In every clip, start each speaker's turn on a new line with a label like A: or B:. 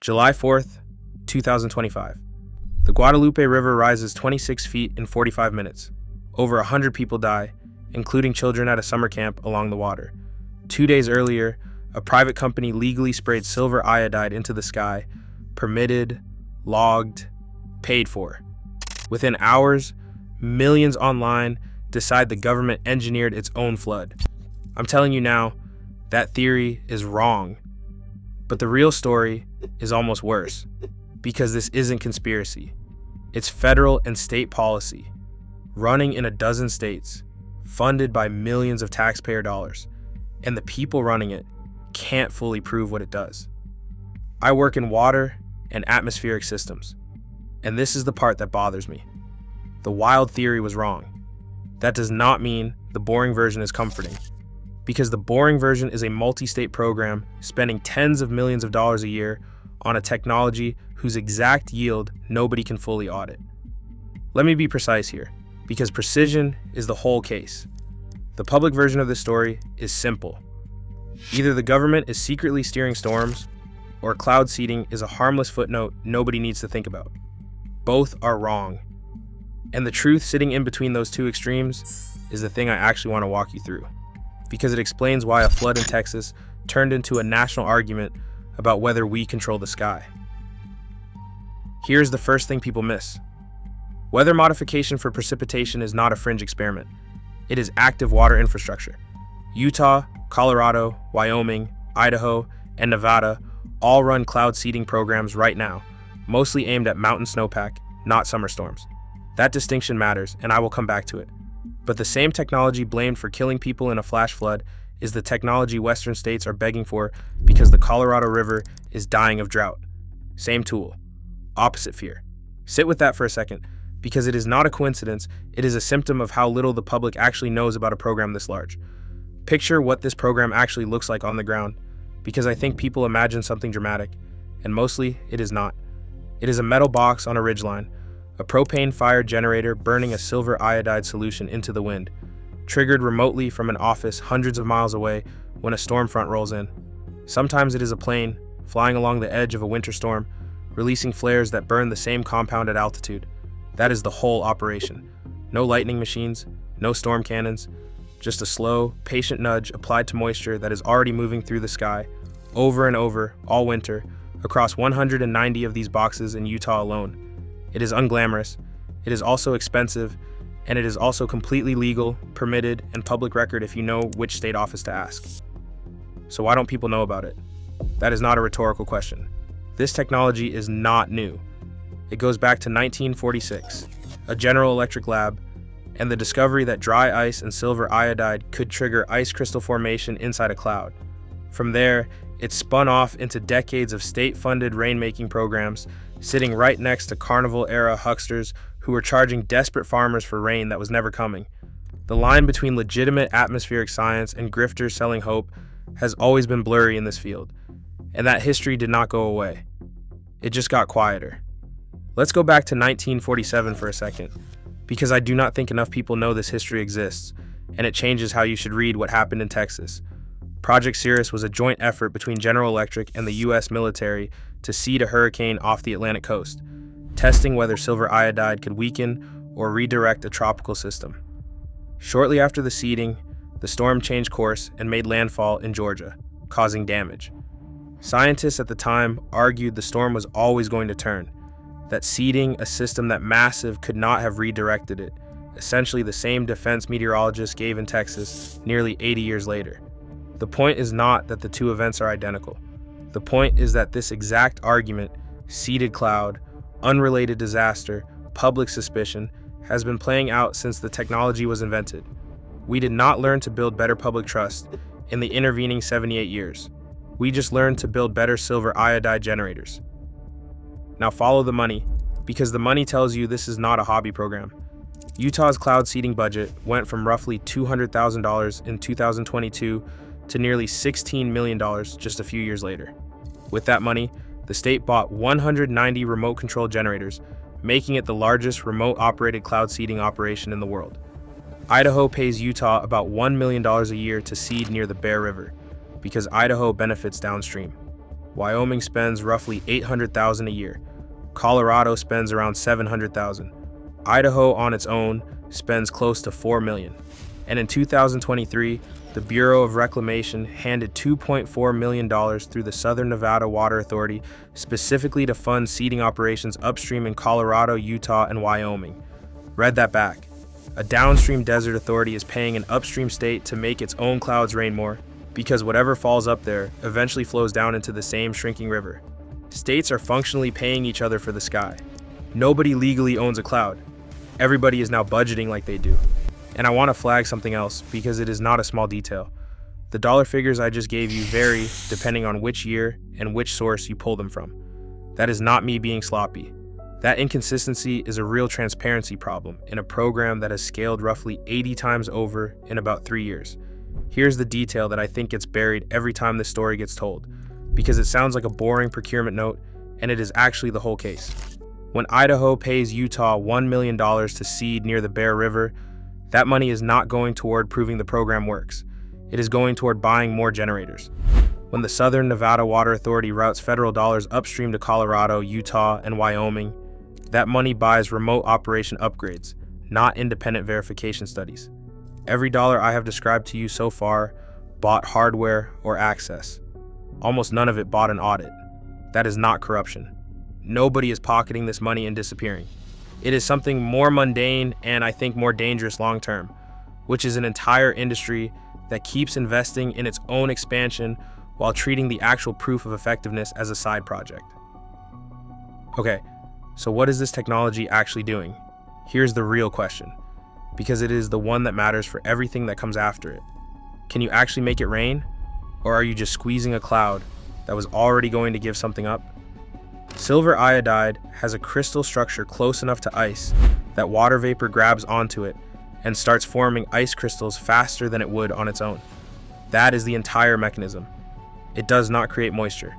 A: July 4th, 2025. The Guadalupe River rises 26 feet in 45 minutes. Over 100 people die, including children at a summer camp along the water. 2 days earlier, a private company legally sprayed silver iodide into the sky, permitted, logged, paid for. Within hours, millions online decide the government engineered its own flood. I'm telling you now, that theory is wrong. But the real story is almost worse, because this isn't conspiracy. It's federal and state policy, running in a dozen states, funded by millions of taxpayer dollars, and the people running it can't fully prove what it does. I work in water and atmospheric systems, and this is the part that bothers me. The wild theory was wrong. That does not mean the boring version is comforting, because the boring version is a multi-state program spending tens of millions of dollars a year on a technology whose exact yield nobody can fully audit. Let me be precise here, because precision is the whole case. The public version of this story is simple. Either the government is secretly steering storms, or cloud seeding is a harmless footnote nobody needs to think about. Both are wrong. And the truth sitting in between those two extremes is the thing I actually want to walk you through, because it explains why a flood in Texas turned into a national argument about whether we control the sky. Here's the first thing people miss. Weather modification for precipitation is not a fringe experiment. It is active water infrastructure. Utah, Colorado, Wyoming, Idaho, and Nevada all run cloud seeding programs right now, mostly aimed at mountain snowpack, not summer storms. That distinction matters, and I will come back to it. But the same technology blamed for killing people in a flash flood is the technology Western states are begging for because the Colorado River is dying of drought. Same tool, opposite fear. Sit with that for a second, because it is not a coincidence, it is a symptom of how little the public actually knows about a program this large. Picture what this program actually looks like on the ground, because I think people imagine something dramatic, and mostly it is not. It is a metal box on a ridgeline, a propane-fired generator burning a silver iodide solution into the wind, triggered remotely from an office hundreds of miles away when a storm front rolls in. Sometimes it is a plane flying along the edge of a winter storm, releasing flares that burn the same compound at altitude. That is the whole operation. No lightning machines, no storm cannons, just a slow, patient nudge applied to moisture that is already moving through the sky, over and over, all winter, across 190 of these boxes in Utah alone. It is unglamorous, it is also expensive, and it is also completely legal, permitted, and public record if you know which state office to ask. So why don't people know about it? That is not a rhetorical question. This technology is not new. It goes back to 1946, a General Electric lab, and the discovery that dry ice and silver iodide could trigger ice crystal formation inside a cloud. From there, it spun off into decades of state-funded rainmaking programs, sitting right next to carnival-era hucksters who were charging desperate farmers for rain that was never coming. The line between legitimate atmospheric science and grifters selling hope has always been blurry in this field, and that history did not go away. It just got quieter. Let's go back to 1947 for a second, because I do not think enough people know this history exists, and it changes how you should read what happened in Texas. Project Cirrus was a joint effort between General Electric and the US military to seed a hurricane off the Atlantic coast, testing whether silver iodide could weaken or redirect a tropical system. Shortly after the seeding, the storm changed course and made landfall in Georgia, causing damage. Scientists at the time argued the storm was always going to turn, that seeding a system that massive could not have redirected it, essentially the same defense meteorologists gave in Texas nearly 80 years later. The point is not that the two events are identical. The point is that this exact argument, seeded cloud, unrelated disaster, public suspicion, has been playing out since the technology was invented. We did not learn to build better public trust in the intervening 78 years. We just learned to build better silver iodide generators. Now follow the money, because the money tells you this is not a hobby program. Utah's cloud seeding budget went from roughly $200,000 in 2022 to nearly $16 million just a few years later. With that money, the state bought 190 remote control generators, making it the largest remote-operated cloud seeding operation in the world. Idaho pays Utah about $1 million a year to seed near the Bear River, because Idaho benefits downstream. Wyoming spends roughly $800,000 a year. Colorado spends around $700,000. Idaho on its own spends close to $4 million. And in 2023, the Bureau of Reclamation handed $2.4 million through the Southern Nevada Water Authority specifically to fund seeding operations upstream in Colorado, Utah, and Wyoming. Read that back. A downstream desert authority is paying an upstream state to make its own clouds rain more, because whatever falls up there eventually flows down into the same shrinking river. States are functionally paying each other for the sky. Nobody legally owns a cloud. Everybody is now budgeting like they do. And I want to flag something else because it is not a small detail. The dollar figures I just gave you vary depending on which year and which source you pull them from. That is not me being sloppy. That inconsistency is a real transparency problem in a program that has scaled roughly 80 times over in about 3 years. Here's the detail that I think gets buried every time this story gets told, because it sounds like a boring procurement note, and it is actually the whole case. When Idaho pays Utah $1 million to seed near the Bear River, that money is not going toward proving the program works. It is going toward buying more generators. When the Southern Nevada Water Authority routes federal dollars upstream to Colorado, Utah, and Wyoming, that money buys remote operation upgrades, not independent verification studies. Every dollar I have described to you so far bought hardware or access. Almost none of it bought an audit. That is not corruption. Nobody is pocketing this money and disappearing. It is something more mundane and I think more dangerous long term, which is an entire industry that keeps investing in its own expansion while treating the actual proof of effectiveness as a side project. Okay, so what is this technology actually doing? Here's the real question, because it is the one that matters for everything that comes after it. Can you actually make it rain? Or are you just squeezing a cloud that was already going to give something up? Silver iodide has a crystal structure close enough to ice that water vapor grabs onto it and starts forming ice crystals faster than it would on its own. That is the entire mechanism. It does not create moisture.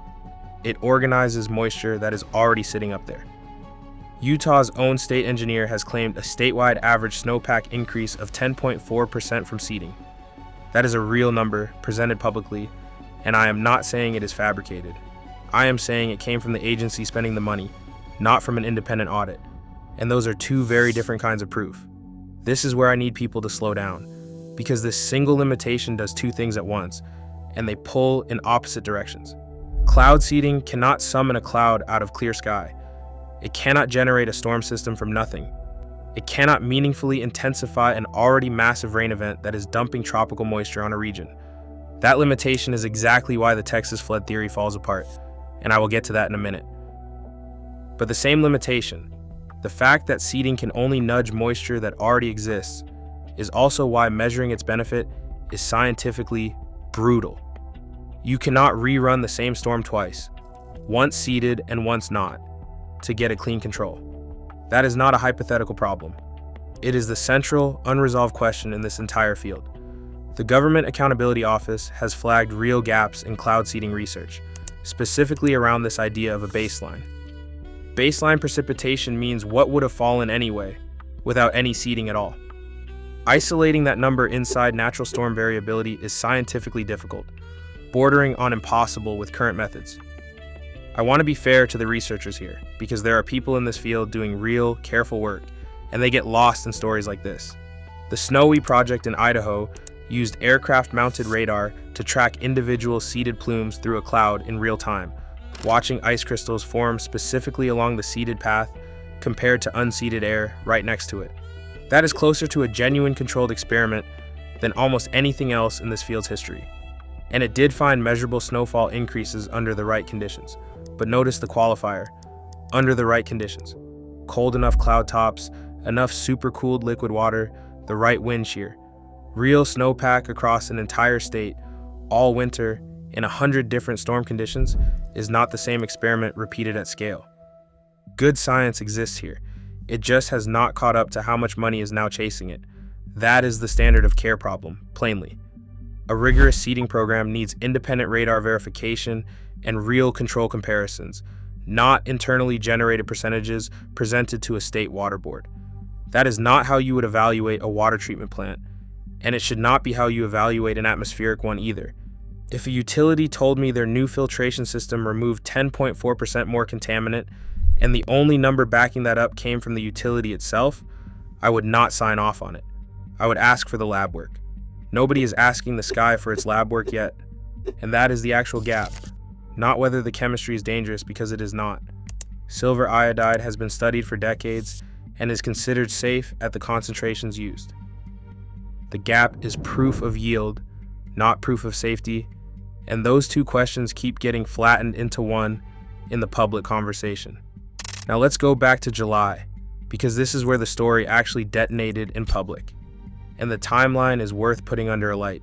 A: It organizes moisture that is already sitting up there. Utah's own state engineer has claimed a statewide average snowpack increase of 10.4% from seeding. That is a real number presented publicly, and I am not saying it is fabricated. I am saying it came from the agency spending the money, not from an independent audit. And those are two very different kinds of proof. This is where I need people to slow down, because this single limitation does two things at once, and they pull in opposite directions. Cloud seeding cannot summon a cloud out of clear sky. It cannot generate a storm system from nothing. It cannot meaningfully intensify an already massive rain event that is dumping tropical moisture on a region. That limitation is exactly why the Texas flood theory falls apart, and I will get to that in a minute. But the same limitation, the fact that seeding can only nudge moisture that already exists, is also why measuring its benefit is scientifically brutal. You cannot rerun the same storm twice, once seeded and once not, to get a clean control. That is not a hypothetical problem. It is the central, unresolved question in this entire field. The Government Accountability Office has flagged real gaps in cloud seeding research, specifically around this idea of a baseline. Baseline precipitation means what would have fallen anyway, without any seeding at all. Isolating that number inside natural storm variability is scientifically difficult, bordering on impossible with current methods. I want to be fair to the researchers here, because there are people in this field doing real, careful work, and they get lost in stories like this. The Snowy project in Idaho used aircraft-mounted radar to track individual seeded plumes through a cloud in real time, watching ice crystals form specifically along the seeded path compared to unseeded air right next to it. That is closer to a genuine controlled experiment than almost anything else in this field's history. And it did find measurable snowfall increases under the right conditions. But notice the qualifier, under the right conditions. Cold enough cloud tops, enough supercooled liquid water, the right wind shear. Real snowpack across an entire state, all winter, in 100 different storm conditions, is not the same experiment repeated at scale. Good science exists here. It just has not caught up to how much money is now chasing it. That is the standard of care problem, plainly. A rigorous seeding program needs independent radar verification and real control comparisons, not internally generated percentages presented to a state water board. That is not how you would evaluate a water treatment plant, and it should not be how you evaluate an atmospheric one either. If a utility told me their new filtration system removed 10.4% more contaminant, and the only number backing that up came from the utility itself, I would not sign off on it. I would ask for the lab work. Nobody is asking the sky for its lab work yet, and that is the actual gap, not whether the chemistry is dangerous, because it is not. Silver iodide has been studied for decades and is considered safe at the concentrations used. The gap is proof of yield, not proof of safety, and those two questions keep getting flattened into one in the public conversation. Now let's go back to July, because this is where the story actually detonated in public, and the timeline is worth putting under a light.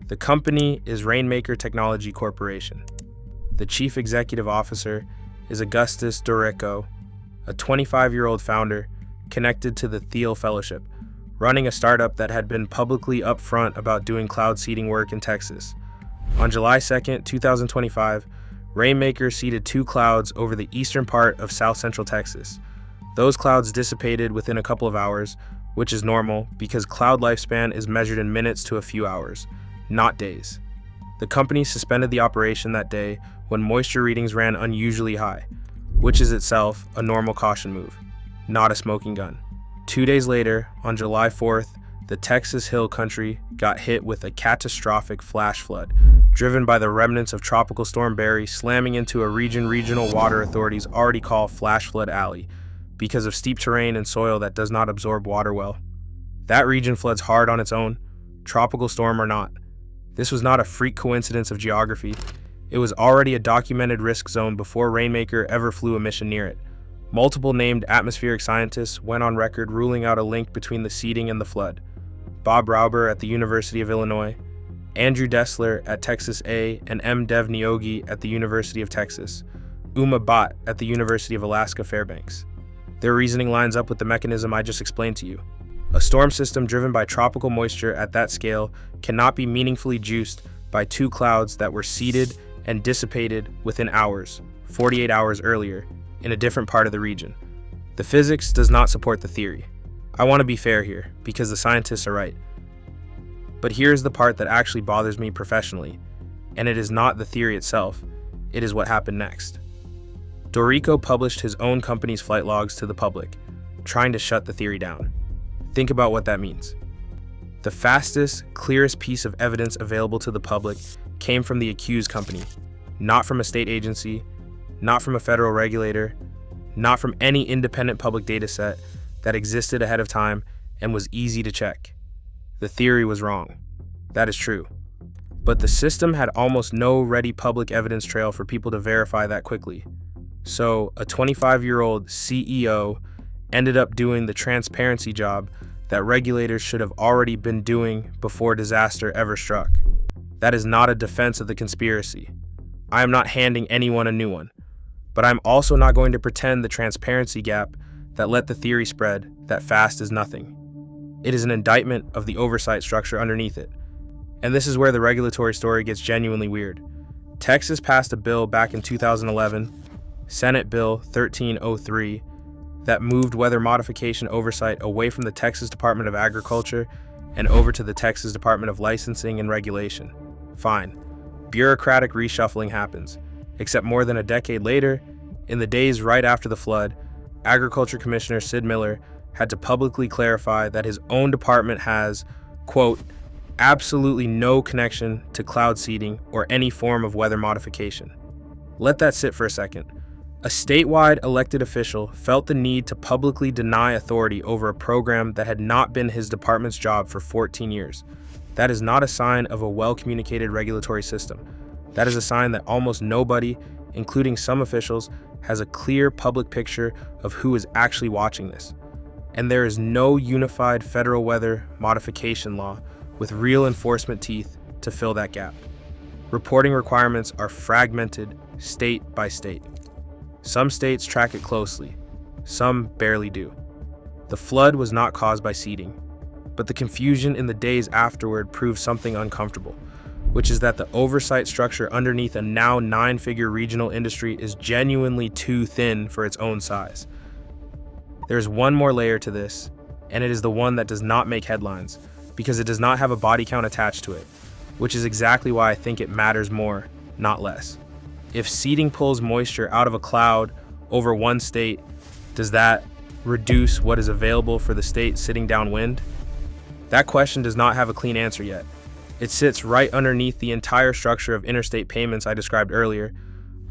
A: The company is Rainmaker Technology Corporation. The chief executive officer is Augustus Dorico, a 25-year-old founder connected to the Thiel Fellowship, running a startup that had been publicly upfront about doing cloud seeding work in Texas. On July 2nd, 2025, Rainmaker seeded 2 clouds over the eastern part of south central Texas. Those clouds dissipated within a couple of hours, which is normal because cloud lifespan is measured in minutes to a few hours, not days. The company suspended the operation that day when moisture readings ran unusually high, which is itself a normal caution move, not a smoking gun. 2 days later, on July 4th, the Texas Hill Country got hit with a catastrophic flash flood, driven by the remnants of Tropical Storm Barry slamming into a regional water authorities already call Flash Flood Alley because of steep terrain and soil that does not absorb water well. That region floods hard on its own, tropical storm or not. This was not a freak coincidence of geography. It was already a documented risk zone before Rainmaker ever flew a mission near it. Multiple named atmospheric scientists went on record ruling out a link between the seeding and the flood. Bob Rauber at the University of Illinois, Andrew Dessler at Texas A, and M. Dev Niogi at the University of Texas, Uma Bhatt at the University of Alaska Fairbanks. Their reasoning lines up with the mechanism I just explained to you. A storm system driven by tropical moisture at that scale cannot be meaningfully juiced by 2 clouds that were seeded and dissipated within hours, 48 hours earlier, in a different part of the region. The physics does not support the theory. I want to be fair here, because the scientists are right. But here's the part that actually bothers me professionally, and it is not the theory itself, it is what happened next. Dorico published his own company's flight logs to the public, trying to shut the theory down. Think about what that means. The fastest, clearest piece of evidence available to the public came from the accused company, not from a state agency, not from a federal regulator, not from any independent public data set that existed ahead of time and was easy to check. The theory was wrong. That is true. But the system had almost no ready public evidence trail for people to verify that quickly. So a 25-year-old CEO ended up doing the transparency job that regulators should have already been doing before disaster ever struck. That is not a defense of the conspiracy. I am not handing anyone a new one. But I'm also not going to pretend the transparency gap that let the theory spread that fast is nothing. It is an indictment of the oversight structure underneath it. And this is where the regulatory story gets genuinely weird. Texas passed a bill back in 2011, Senate Bill 1303, that moved weather modification oversight away from the Texas Department of Agriculture and over to the Texas Department of Licensing and Regulation. Fine. Bureaucratic reshuffling happens. Except more than a decade later, in the days right after the flood, Agriculture Commissioner Sid Miller had to publicly clarify that his own department has, quote, absolutely no connection to cloud seeding or any form of weather modification. Let that sit for a second. A statewide elected official felt the need to publicly deny authority over a program that had not been his department's job for 14 years. That is not a sign of a well-communicated regulatory system. That is a sign that almost nobody, including some officials, has a clear public picture of who is actually watching this. And there is no unified federal weather modification law with real enforcement teeth to fill that gap. Reporting requirements are fragmented state by state. Some states track it closely, some barely do. The flood was not caused by seeding, but the confusion in the days afterward proved something uncomfortable, which is that the oversight structure underneath a now 9-figure regional industry is genuinely too thin for its own size. There's one more layer to this, and it is the one that does not make headlines, because it does not have a body count attached to it. which is exactly why I think it matters more, not less. If seeding pulls moisture out of a cloud over one state, does that reduce what is available for the state sitting downwind? That question does not have a clean answer yet. It sits right underneath the entire structure of interstate payments I described earlier,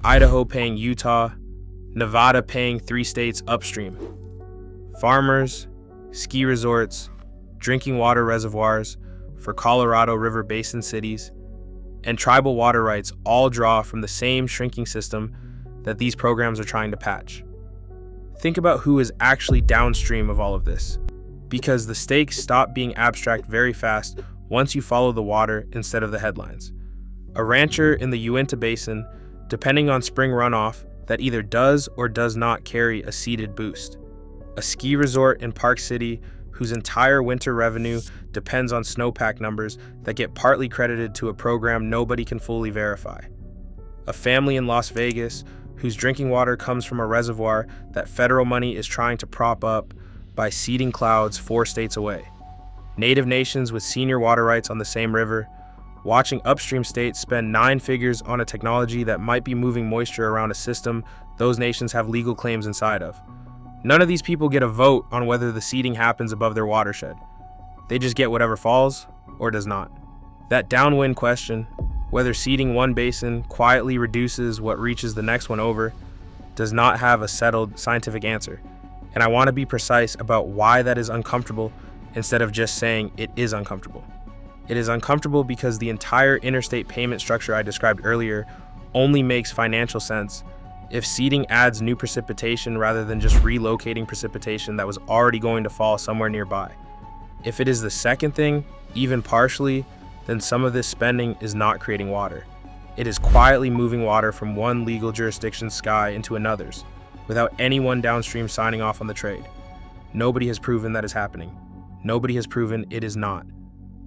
A: Idaho paying Utah, Nevada paying 3 states upstream. Farmers, ski resorts, drinking water reservoirs for Colorado River Basin cities, and tribal water rights all draw from the same shrinking system that these programs are trying to patch. Think about who is actually downstream of all of this, because the stakes stop being abstract very fast once you follow the water instead of the headlines. A rancher in the Uinta Basin, depending on spring runoff, that either does or does not carry a seeded boost. A ski resort in Park City whose entire winter revenue depends on snowpack numbers that get partly credited to a program nobody can fully verify. A family in Las Vegas whose drinking water comes from a reservoir that federal money is trying to prop up by seeding clouds 4 states away. Native nations with senior water rights on the same river, watching upstream states spend 9 figures on a technology that might be moving moisture around a system those nations have legal claims inside of. None of these people get a vote on whether the seeding happens above their watershed. They just get whatever falls or does not. That downwind question, whether seeding one basin quietly reduces what reaches the next one over, does not have a settled scientific answer. And I want to be precise about why that is uncomfortable instead of just saying it is uncomfortable. It is uncomfortable because the entire interstate payment structure I described earlier only makes financial sense if seeding adds new precipitation rather than just relocating precipitation that was already going to fall somewhere nearby. If it is the second thing, even partially, then some of this spending is not creating water. It is quietly moving water from one legal jurisdiction's sky into another's, without anyone downstream signing off on the trade. Nobody has proven that is happening. Nobody has proven it is not.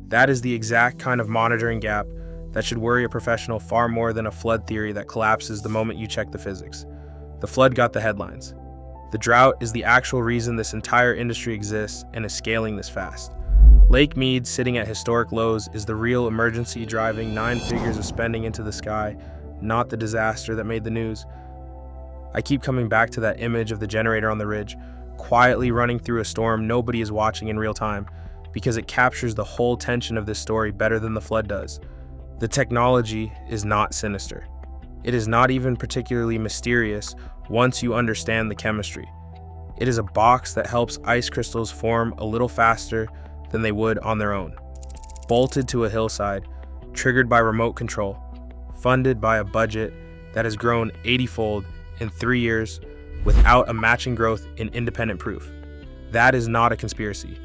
A: That is the exact kind of monitoring gap that should worry a professional far more than a flood theory that collapses the moment you check the physics. The flood got the headlines. The drought is the actual reason this entire industry exists and is scaling this fast. Lake Mead sitting at historic lows is the real emergency driving 9 figures of spending into the sky, not the disaster that made the news. I keep coming back to that image of the generator on the ridge, quietly running through a storm nobody is watching in real time, because it captures the whole tension of this story better than the flood does. The technology is not sinister. It is not even particularly mysterious once you understand the chemistry. It is a box that helps ice crystals form a little faster than they would on their own. Bolted to a hillside, triggered by remote control, funded by a budget that has grown 80-fold in 3 years without a matching growth in independent proof. That is not a conspiracy.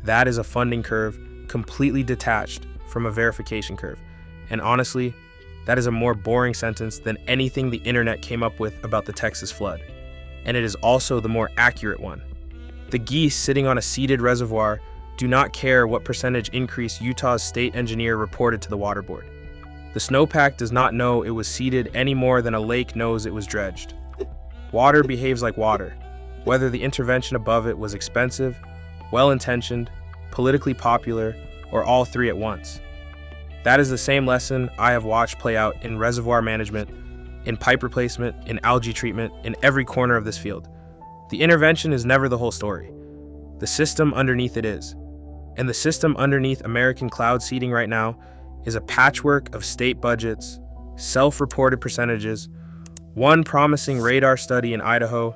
A: That is a funding curve completely detached from a verification curve. And honestly, that is a more boring sentence than anything the internet came up with about the Texas flood. And it is also the more accurate one. The geese sitting on a seeded reservoir do not care what percentage increase Utah's state engineer reported to the water board. The snowpack does not know it was seeded any more than a lake knows it was dredged. Water behaves like water, whether the intervention above it was expensive, well-intentioned, politically popular, or all 3 at once. That is the same lesson I have watched play out in reservoir management, in pipe replacement, in algae treatment, in every corner of this field. The intervention is never the whole story. The system underneath it is. And the system underneath American cloud seeding right now is a patchwork of state budgets, self-reported percentages, one promising radar study in Idaho,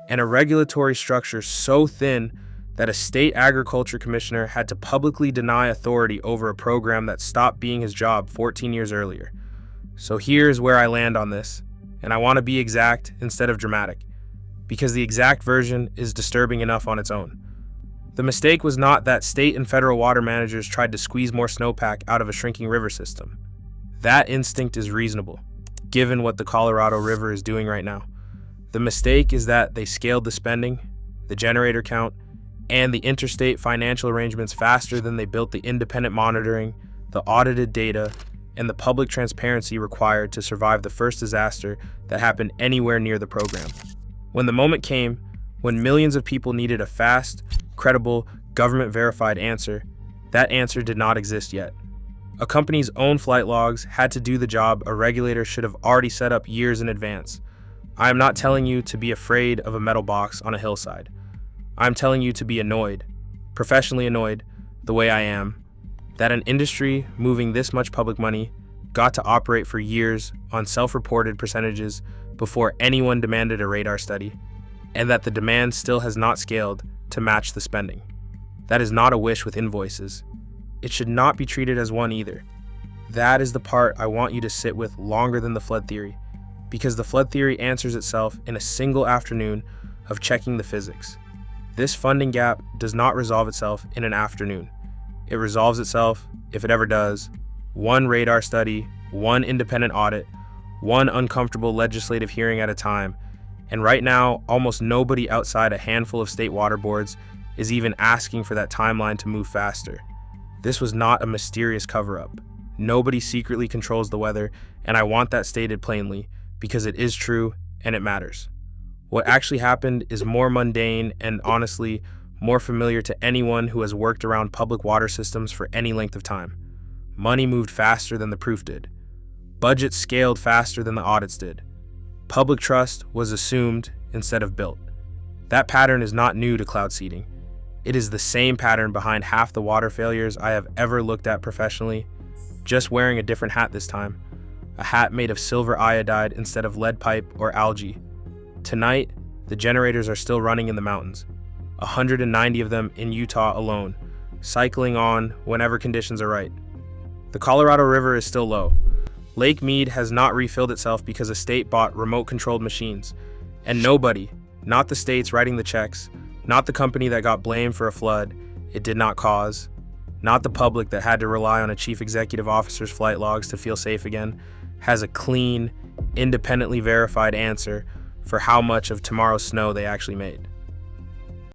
A: and a regulatory structure so thin that a state agriculture commissioner had to publicly deny authority over a program that stopped being his job 14 years earlier. So here's where I land on this, and I want to be exact instead of dramatic, because the exact version is disturbing enough on its own. The mistake was not that state and federal water managers tried to squeeze more snowpack out of a shrinking river system. That instinct is reasonable, given what the Colorado River is doing right now. The mistake is that they scaled the spending, the generator count, and the interstate financial arrangements faster than they built the independent monitoring, the audited data, and the public transparency required to survive the first disaster that happened anywhere near the program. When the moment came, when millions of people needed a fast, credible, government-verified answer, that answer did not exist yet. A company's own flight logs had to do the job a regulator should have already set up years in advance. I am not telling you to be afraid of a metal box on a hillside. I am telling you to be annoyed, professionally annoyed, the way I am, that an industry moving this much public money got to operate for years on self-reported percentages before anyone demanded a radar study, and that the demand still has not scaled to match the spending. That is not a wish with invoices. It should not be treated as one either. That is the part I want you to sit with longer than the flood theory, because the flood theory answers itself in a single afternoon of checking the physics. This funding gap does not resolve itself in an afternoon. It resolves itself, if it ever does, one radar study, one independent audit, one uncomfortable legislative hearing at a time. And right now, almost nobody outside a handful of state water boards is even asking for that timeline to move faster. This was not a mysterious cover-up. Nobody secretly controls the weather, and I want that stated plainly, because it is true and it matters. What actually happened is more mundane and honestly more familiar to anyone who has worked around public water systems for any length of time. Money moved faster than the proof did. Budgets scaled faster than the audits did. Public trust was assumed instead of built. That pattern is not new to cloud seeding. It is the same pattern behind half the water failures I have ever looked at professionally, just wearing a different hat this time. A hat made of silver iodide instead of lead pipe or algae. Tonight, the generators are still running in the mountains, 190 of them in Utah alone, cycling on whenever conditions are right. The Colorado River is still low. Lake Mead has not refilled itself because a state bought remote-controlled machines, and nobody, not the states writing the checks, not the company that got blamed for a flood it did not cause, not the public that had to rely on a chief executive officer's flight logs to feel safe again, has a clean, independently verified answer for how much of tomorrow's snow they actually made.